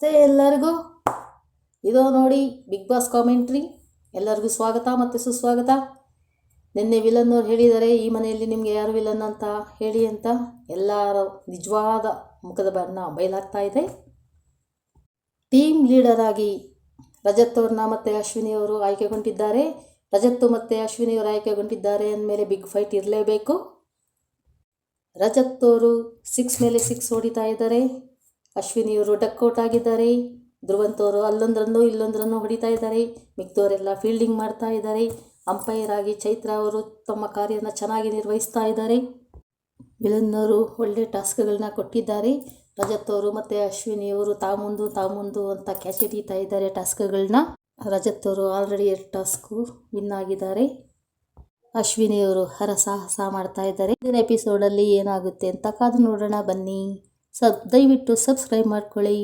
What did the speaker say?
ನಮಸ್ತೆ ಎಲ್ಲರಿಗೂ. ಇದು ನೋಡಿ ಬಿಗ್ ಬಾಸ್ ಕಾಮೆಂಟ್ರಿ. ಎಲ್ಲರಿಗೂ ಸ್ವಾಗತ ಮತ್ತು ಸುಸ್ವಾಗತ. ನಿನ್ನೆ ವಿಲನ್ ಅವ್ರು ಹೇಳಿದ್ದಾರೆ ಈ ಮನೆಯಲ್ಲಿ ನಿಮಗೆ ಯಾರು ವಿಲನ್ ಅಂತ ಹೇಳಿ ಅಂತ. ಎಲ್ಲರ ನಿಜವಾದ ಮುಖದ ಬಣ್ಣ ಬಯಲಾಗ್ತಾ ಇದೆ. ಟೀಮ್ ಲೀಡರ್ ಆಗಿ ರಜತ್ ಅವ್ರನ್ನ ಮತ್ತು ಅಶ್ವಿನಿ ಅವರು ಆಯ್ಕೆಗೊಂಡಿದ್ದಾರೆ. ರಜತ್ ಮತ್ತು ಅಶ್ವಿನಿ ಅವರು ಆಯ್ಕೆಗೊಂಡಿದ್ದಾರೆ ಅಂದಮೇಲೆ ಬಿಗ್ ಫೈಟ್ ಇರಲೇಬೇಕು. ರಜತ್ ಅವರು 6 ಮೇಲೆ 6 ಹೊಡಿತಾ ಇದ್ದಾರೆ. ಅಶ್ವಿನಿಯವರು ಡಕ್ಔಟ್ ಆಗಿದ್ದಾರೆ. ಧ್ರುವಂತ್ ಅವರು ಅಲ್ಲೊಂದರನ್ನು ಇಲ್ಲೊಂದರನ್ನು ಹೊಡಿತಾ ಇದ್ದಾರೆ. ಮಿಕ್ದವರೆಲ್ಲ ಫೀಲ್ಡಿಂಗ್ ಮಾಡ್ತಾ ಇದ್ದಾರೆ. ಅಂಪೈರ್ ಆಗಿ ಚೈತ್ರ ಅವರು ತಮ್ಮ ಕಾರ್ಯನ ಚೆನ್ನಾಗಿ ನಿರ್ವಹಿಸ್ತಾ ಇದ್ದಾರೆ. ವಿಲನ್ನವರು ಒಳ್ಳೆ ಟಾಸ್ಕ್ಗಳನ್ನ ಕೊಟ್ಟಿದ್ದಾರೆ. ರಜತ್ ಅವರು ಮತ್ತು ಅಶ್ವಿನಿಯವರು ತಾಮುಂದು ಅಂತ ಕ್ಯಾಚ್ ಹಿಡಿತಾ ಇದ್ದಾರೆ ಟಾಸ್ಕ್ಗಳನ್ನ. ರಜತ್ ಅವರು ಆಲ್ರೆಡಿ 2 ಟಾಸ್ಕು ವಿನ್ ಆಗಿದ್ದಾರೆ. ಅಶ್ವಿನಿಯವರು ಹರಸಾಹಸ ಮಾಡ್ತಾ ಇದ್ದಾರೆ. ಮುಂದಿನ ಎಪಿಸೋಡಲ್ಲಿ ಏನಾಗುತ್ತೆ ಅಂತ ಕಾದು ನೋಡೋಣ ಬನ್ನಿ. ದಯವಿಟ್ಟು ಸಬ್ಸ್ಕ್ರೈಬ್ ಮಾಡ್ಕೊಳ್ಳಿ.